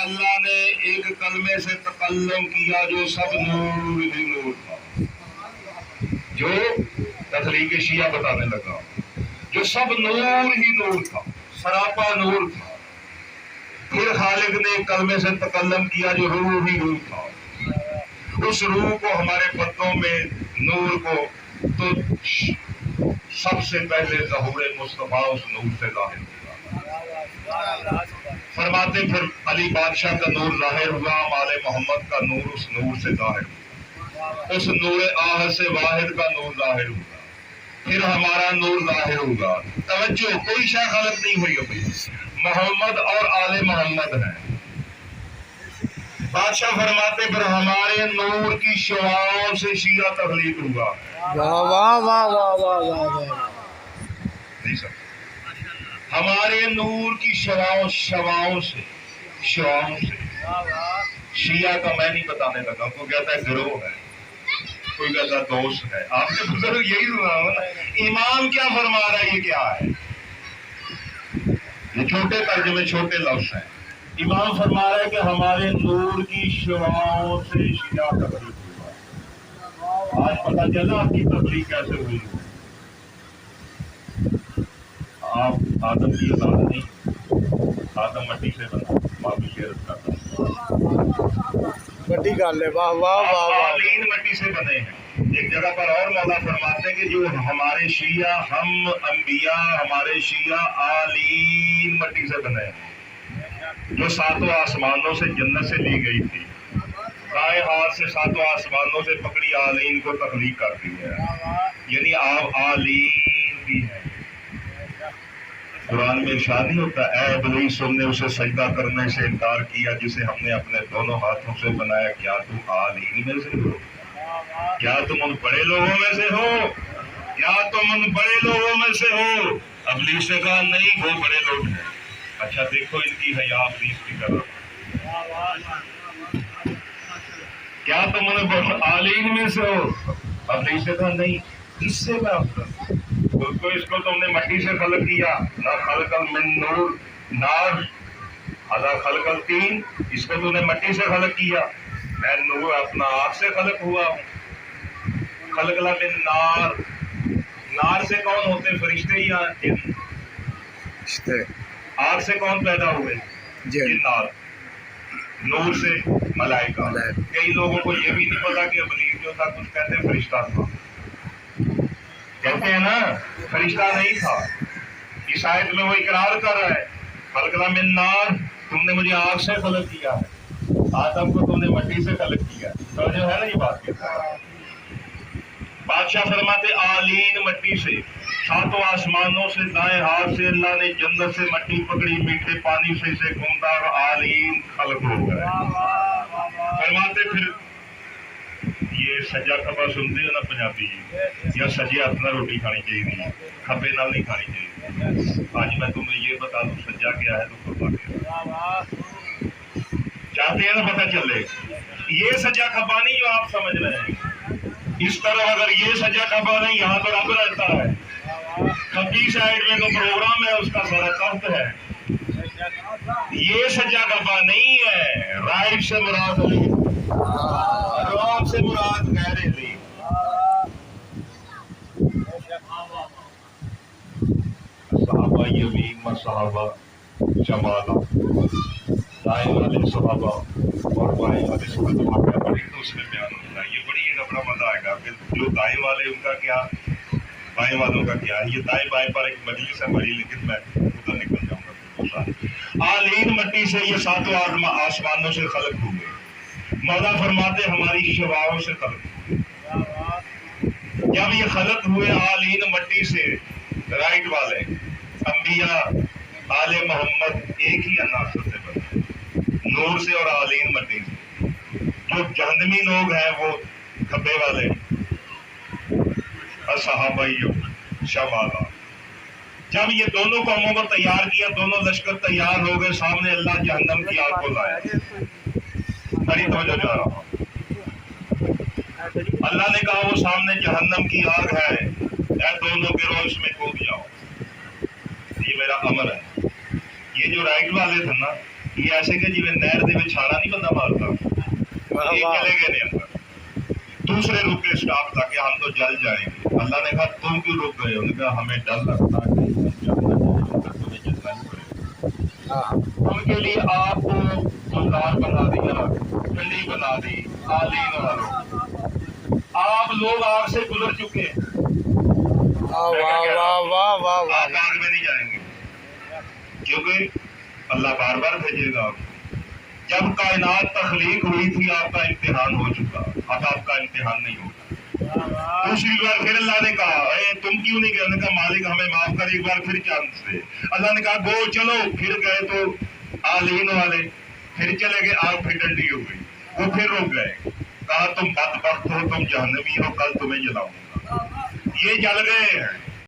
اللہ نے ایک کلمے سے تکلم کیا جو سب نور ہی نور تھا، جو تخلیق شیعہ بتانے لگا، جو سب نور ہی نور تھا، سراپا نور تھا۔ پھر خالق نے ایک کلمے سے تکلم کیا جو روح ہی روح تھا، اس روح کو ہمارے پتوں میں نور کو تو سب سے پہلے ظہور مصطفیٰ اس نور سے ظاہر ہوا۔ فرماتے پھر علی بادشاہ کا نور ظاہر ہوا، آل محمد کا نور اس نور سے ظاہر ہوا، اس نور آہد سے واحد کا نور ظاہر ہوا، پھر ہمارا نور ظاہر ہوگا۔ توجہ، کوئی شے خلق نہیں ہوئی ابھی، محمد اور آل محمد ہیں۔ بادشاہ فرماتے پھر ہمارے نور کی شعاعوں سے شیعہ تخلیق ہوا۔ واہ واہ واہ واہ واہ واہ واہ۔ نہیں سر، ہمارے نور کی شعاعوں سے شیعہ کا میں نہیں بتانے لگا، کوئی کہتا ہے گروہ ہے، کوئی کہتا ہے دوست ہے۔ آپ نے بزرگ یہی سنا ہو نا، امام کیا فرما رہا ہے، یہ کیا ہے؟ یہ چھوٹے ترجمے، چھوٹے لفظ ہیں۔ امام فرما رہا ہے کہ ہمارے نور کی شعاعوں سے شیعہ تخلیق ہوا۔ آج پتہ چلا آپ کی تخلیق کیسے ہوئی۔ آپ آدم کی اولاد نہیں، آدم مٹی سے بنا، معافی شیرت کرتا، بڑی گل ہے، واہ واہ واہ واہ۔ آلین مٹی سے بنے ہیں۔ ایک جگہ پر اور مولا فرماتے ہیں کہ جو ہمارے شیعہ، ہم انبیاء، ہمارے شیعہ آلین مٹی سے بنے ہیں، جو ساتوں آسمانوں سے جنت سے لی گئی تھی، دائیں ہاتھ سے ساتوں آسمانوں سے پکڑی آلین کو تخلیق کرتی ہے، یعنی آپ آلین بھی ہیں۔ قرآن میں ارشاد نہیں ہوتا، اے ابلیس تم نے اسے سجدہ کرنے سے انکار کیا جسے ہم نے اپنے دونوں ہاتھوں سے بنایا، کیا تم آلین میں سے ہو؟ کیا تم ان بڑے لوگوں میں سے ہو؟ کیا تم ان بڑے لوگوں میں سے ہو؟ ابلیس نے کہا نہیں، وہ بڑے لوگ ہیں۔ اچھا دیکھو ان کی حیا ابلیس کی طرح، کیا تم ان آلین میں سے ہو؟ ابلیس نے کہا نہیں، اس سے میں افضل۔ تو اس کو تم نے مٹی سے خلق کیا، نہ خلق من نور نار ادا خلق الطین، اس کو تم نے مٹی سے خلق کیا، میں نور اپنا آگ سے خلق ہوا ہوں۔ خلق لا من نار، نار سے کون ہوتے؟ فرشتے یا جن؟ آگ سے کون پیدا ہوئے؟ جنات۔ نور سے ملائکہ۔ کئی لوگوں کو یہ بھی نہیں پتا کہ ابلیس جو تھا کچھ کہتے ہیں فرشتہ تھا، کہتے ہیں نا فرشتہ نہیں تھا۔ اس آیت میں وہ اقرار کر رہا ہے، خلقنا من نار، تم نے مجھے آگ سے خلق کیا ہے، آدم کو تم نے مٹی سے خلق کیا ہے۔ تو جو ہے نا یہ بات کہتا ہے۔ بادشاہ فرماتے آلین مٹی سے، ساتوں آسمانوں سے دائیں ہاتھ سے اللہ نے جنت سے مٹی پکڑی، میٹھے پانی سے اسے گھومتا اور آلین خلق ہو گئے۔ فرماتے پھر یہ سجا کھبا سنتے ہو نا پنجابی، یا سجے ہاتھ نہ روٹی کھانی چاہیے، کھبے نال نہیں کھانی چاہیے۔ آج میں تمہیں یہ بتا دوں سجا کیا ہے تو کھبا کیا ہے، چاہتے ہیں نا پتہ چلے۔ یہ سجا کھبا نہیں جو آپ سمجھ رہے ہیں، اس طرح اگر یہ سجا کھبا نہیں، یہاں تو رب رہتا ہے، کھبی سائڈ میں تو پروگرام ہے، اس کا سارا تخت ہے۔ یہ سجا کھبا نہیں ہے، رائٹ سے مراد علی، رام سے مراد غیر علی۔ صحابہ یمین و صحابہ شمالہ، دائیں والے صحابہ اور بائیں والے صحابہ کا بڑی تو اس میں بیان ہوتا ہے۔ یہ بڑی ایک بڑا مزہ آئے گا کہ جو دائیں والے ان کا کیا، بائیں والوں کا کیا ہے۔ یہ دائیں بائیں پر ایک مجلس ہے بڑی، لیکن میں ادھر نکل جاؤں گا۔ آلین مٹی سے یہ ساتوں آسمانوں سے خلق ہوئے، مولا فرماتے ہماری شعاعوں سے خلق ہوئے۔ جب یہ خلق ہوئے آلین مٹی سے، رائٹ والے انبیاء آل محمد ایک ہی عناصر سے بنے، نور سے اور آلین مٹی سے۔ جو جہنمی لوگ ہیں وہ کھبے والے، صحابہ شمالہ۔ جب یہ دونوں قوموں کو تیار کیا، دونوں لشکر تیار ہو گئے، سامنے اللہ جہنم کی آگ کو لایا۔ بڑی توجہ جا رہا ہوں، اللہ نے کہا وہ سامنے جہنم کی آگ ہے، اے دونوں گروہ اس میں کود جاؤ، یہ میرا امر ہے۔ یہ جو رائٹ والے تھے نا، یہ ایسے کہ جی نہر دے وچ چھاڑا نہیں بندہ مارتا، واہ یہ واہ چلے گئے نے اندر، دوسرے رکے اسٹاف تھا کہ ہم تو جل جائیں گے۔ اللہ نے کہا تم کیوں رک گئے؟ انہوں نے کہا ہمیں ڈر لگتا ہے کہ ہم جلنا چاہیں گے، تمہیں جلنا ہی پڑے گا۔ ہاں ان کے لیے آپ کو گلزار بنا دیا، ٹھنڈی بنا دی، آلین والوں، آپ لوگ آگ سے گزر چکے ہیں، واہ واہ واہ واہ واہ آپ آگ میں نہیں جائیں گے کیونکہ اللہ بار بار بھیجے گا آپ کو۔ جب کائنات تخلیق ہوئی تھی آپ کا امتحان ہو چکا، اب آپ کا امتحان نہیں ہوگا۔ دوسری بار پھر اللہ نے کہا اے تم کیوں نہیں گئے؟ انہوں نے کہا مالک ہمیں معاف کر، ایک بار پھر چانس دے۔ اللہ نے کہا گو چلو، پھر گئے تو آلین والے، پھر چلے گئے، آگ پھر ڈنڈی ہو گئی، وہ پھر رک گئے، کہا تم بدبخت ہو، تم جہنمی ہو، کل تمہیں جلاؤں گا۔ یہ جل گئے ہیں۔